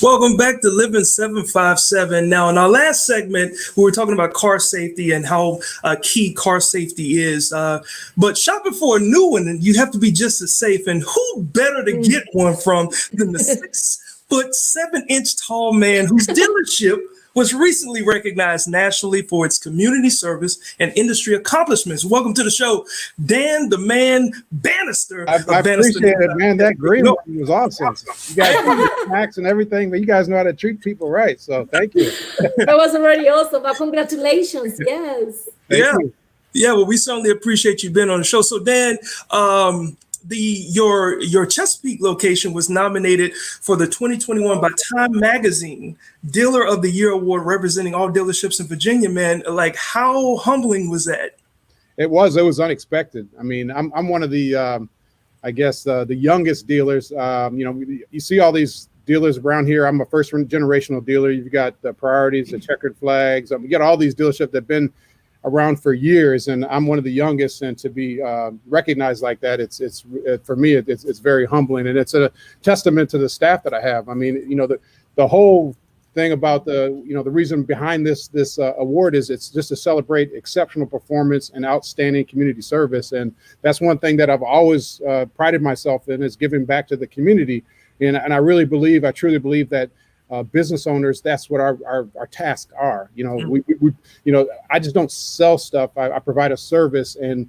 Welcome back to Living 757. Now, in our last segment, we were talking about car safety and how key car safety is. But shopping for a new one, you have to be just as safe. And who better to get one from than the 6'7" tall man whose dealership was recently recognized nationally for its community service and industry accomplishments. Welcome to the show, Dan the Man Banister. I appreciate it, man. That green one was awesome. You guys snacks and everything, but you guys know how to treat people right. So thank you. That was already awesome. But congratulations. Yes. Yeah. Well, we certainly appreciate you being on the show. So, Dan, your Chesapeake location was nominated for the 2021 by Time Magazine Dealer of the Year Award, representing all dealerships in Virginia. Man, like, how humbling was that? It was unexpected. I mean, I'm one of the I guess the youngest dealers. You see all these dealers around here. I'm a first generational dealer. You've got the Priorities, the Checkered Flags. We got all these dealerships that have been around for years, and I'm one of the youngest, and to be recognized like that, it's for me, it's very humbling, and it's a testament to the staff that I have. I mean, the whole thing about the reason behind this award is it's just to celebrate exceptional performance and outstanding community service, and that's one thing that I've always prided myself in, is giving back to the community, and I truly believe that business owners, that's what our tasks are. I just don't sell stuff. I provide a service, and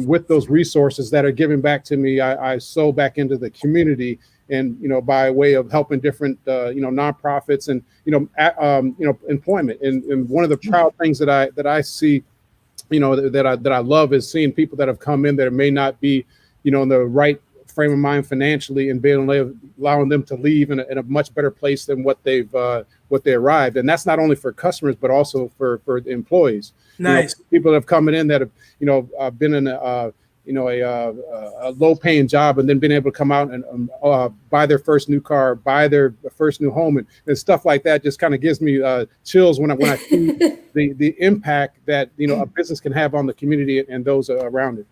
with those resources that are given back to me, I sow back into the community, and by way of helping different nonprofits and employment. And one of the proud things that I see, that I love, is seeing people that have come in that may not be in the right frame of mind financially, and allowing them to leave in a much better place than what they arrived. And that's not only for customers, but also for the employees. Nice. People that have come in that have been in a low paying job, and then been able to come out and buy their first new car, buy their first new home, and stuff like that just kind of gives me chills when I see the impact that a business can have on the community and those around it.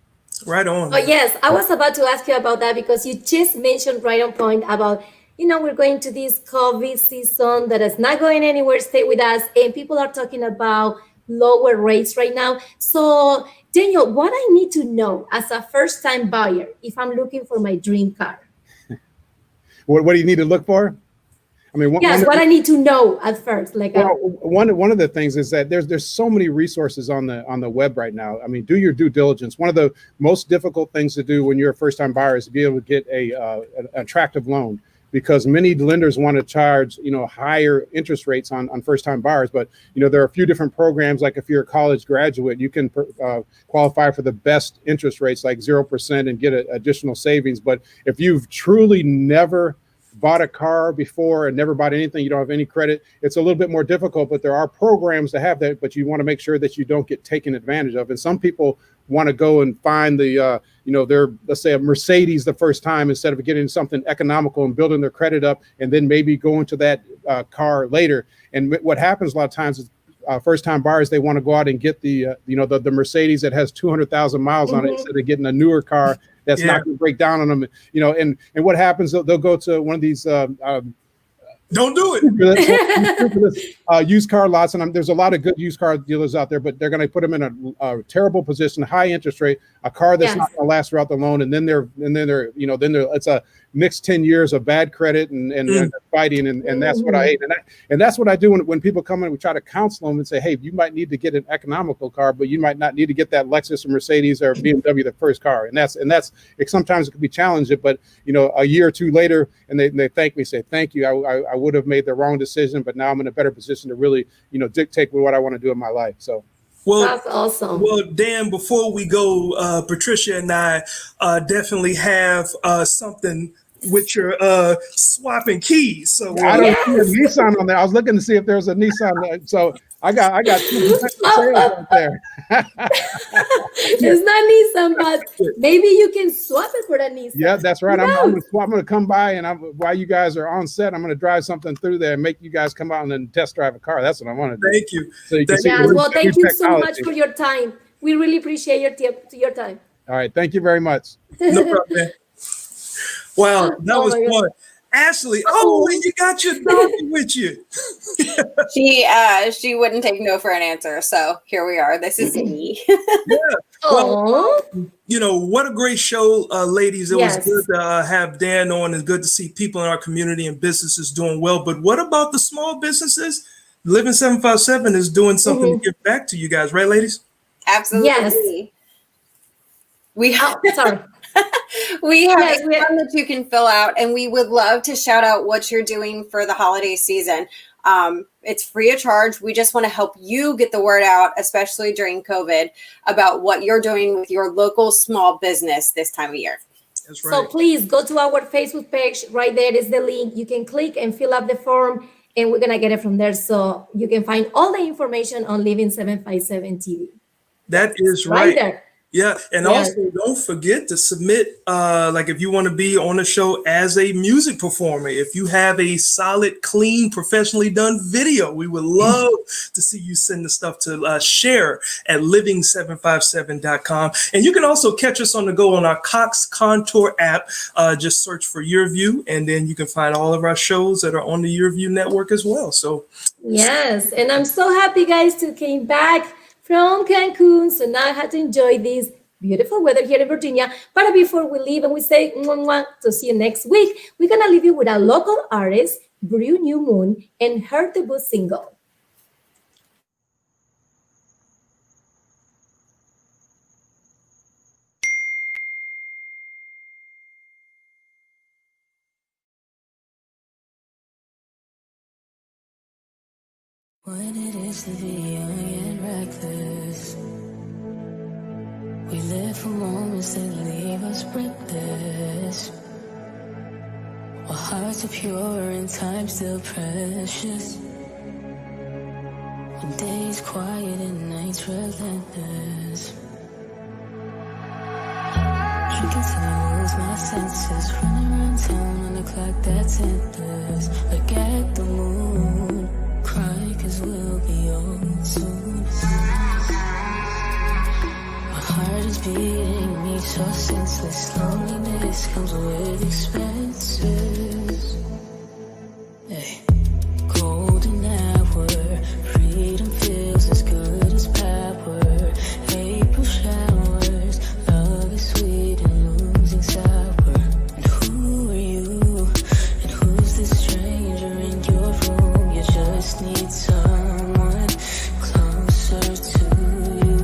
Right on. Oh, yes. I was about to ask you about that, because you just mentioned right on point about, we're going to this COVID season that is not going anywhere. Stay with us. And people are talking about lower rates right now. So, Daniel, what I need to know as a first-time buyer, if I'm looking for my dream car. What do you need to look for? I mean, what I need to know at first. One of the things is that there's so many resources on the web right now. I mean, do your due diligence. One of the most difficult things to do when you're a first-time buyer is to be able to get an attractive loan, because many lenders want to charge higher interest rates on first-time buyers. But there are a few different programs. Like if you're a college graduate, you can qualify for the best interest rates, like 0%, and get additional savings. But if you've truly never bought a car before and never bought anything, you don't have any credit, it's a little bit more difficult. But there are programs to have that, but you want to make sure that you don't get taken advantage of. And some people want to go and find their, let's say, a Mercedes the first time, instead of getting something economical and building their credit up, and then maybe going to that car later. And what happens a lot of times is first-time buyers, they want to go out and get the Mercedes that has 200,000 miles on it, instead of getting a newer car that's not going to break down on them. And what happens? They'll go to one of these. Don't do it. Used car lots, and there's a lot of good used car dealers out there, but they're going to put them in a terrible position, high interest rate, a car that's not going to last throughout the loan, and then it's a mixed 10 years of bad credit and fighting, and that's what I hate, and that's what I do when people come in. We try to counsel them and say, hey, you might need to get an economical car, but you might not need to get that Lexus or Mercedes or BMW, the first car, and that's sometimes it can be challenging, but a year or two later, and they thank me, say thank you. I would have made the wrong decision, but now I'm in a better position to really dictate what I want to do in my life. So. Well, that's awesome. Well, Dan, before we go, Patricia and I definitely have something with your swapping keys. So I don't see a Nissan on there. I was looking to see if there was a Nissan. So I got 2% right there. It's not Nissan, but maybe you can swap it for a Nissan. Yeah, that's right. I'm going to come by, and while you guys are on set, I'm going to drive something through there and make you guys come out and then test drive a car. That's what I want to do. Thank you. So you can see thank you so much for your time. We really appreciate your time. All right. Thank you very much. No problem, man. Wow, that was fun. Ashley, oh, and you got your doggy with you. She wouldn't take no for an answer. So here we are. This is me. Yeah. Well, Oh, what a great show, ladies. It Yes. was good to have Dan on. It's good to see people in our community and businesses doing well. But what about the small businesses? Living 757 is doing something to give back to you guys, right, ladies? Absolutely. Yes. We have sorry. we have Yes, a form that you can fill out, and we would love to shout out what you're doing for the holiday season. It's free of charge. We just want to help you get the word out, especially during COVID, about what you're doing with your local small business this time of year. That's right. So please go to our Facebook page. Right there is the link. You can click and fill up the form, and we're gonna get it from there. So you can find all the information on Living 757 TV. That is Right right. there. Yeah, and Yes. also don't forget to submit, like if you want to be on the show as a music performer, if you have a solid, clean, professionally done video, we would love to see you send the stuff to share at living757.com. And you can also catch us on the go on our Cox Contour app. Just search for Your View, and then you can find all of our shows that are on the Your View network as well. So Yes, and I'm so happy, guys, to came back from Cancun. So now I had to enjoy this beautiful weather here in Virginia. But before we leave and we say mwah, mwah, to see you next week, we're gonna leave you with a local artist, Bree New Moon, and her debut single. What it is to be young and reckless. We live for moments that leave us breathless. Our hearts are pure and time still precious. When day's quiet and night's relentless. Drinking till I lose my senses. Running around town on a clock that's endless. Look at the moon. Cry 'cause we'll be old soon. My heart is beating me so senseless. Loneliness comes with expenses. Hey. Golden hour, freedom feels as good as power. April showers, love is sweet and losing sour. And who are you? And who's this stranger in your room? You just need someone closer to you.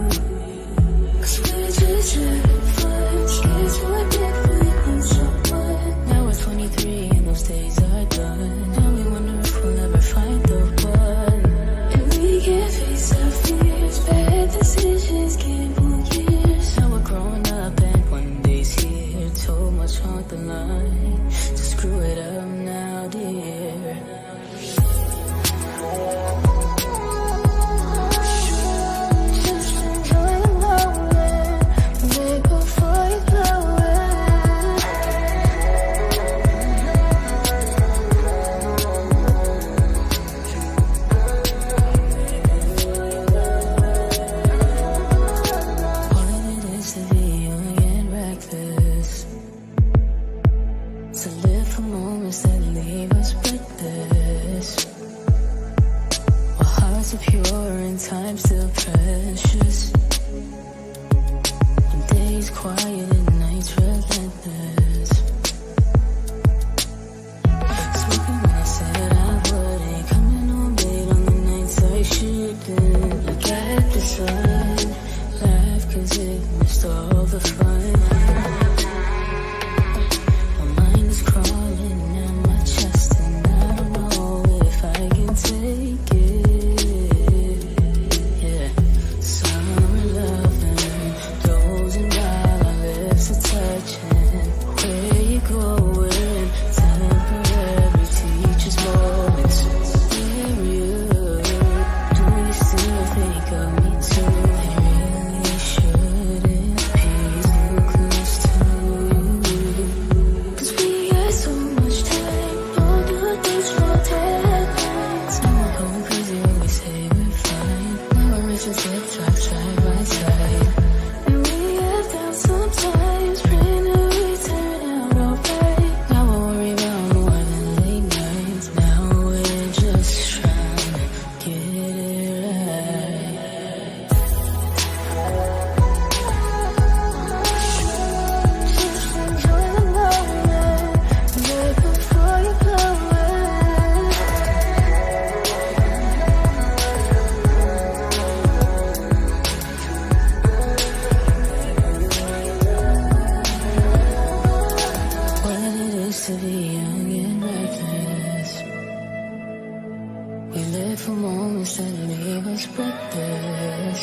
'Cause we're just having fun, scared to admit we need someone. Now we're 23 and those days are done. Now we wonder if we'll ever find the one. And we can't face our fears, bad decisions can't pull years. Now we're growing up and one day's here. Too much on the line to screw it up now, dear. Just enjoy the moment, wait before you blow it. What it is to be young and reckless. To live for moments that leave us breathless. Our hearts are pure and time still precious. When day's quiet and night's relentless. Smoking when I said I wouldn't. Coming home late on the nights I shouldn't. Look at the sun, laugh 'cause it missed all the fun. My mind is crawling down my chest and I don't know if I can take it. Yeah, summer loving, dozing while our lips are touching. Where you going? Temporary teacher's moments. Where are you? Do you still think of me too? It really shouldn't be. live for moments that leave us breathless.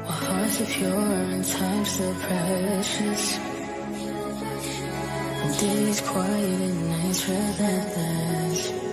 Our hearts are pure and time's still precious. Days quiet and nights relentless.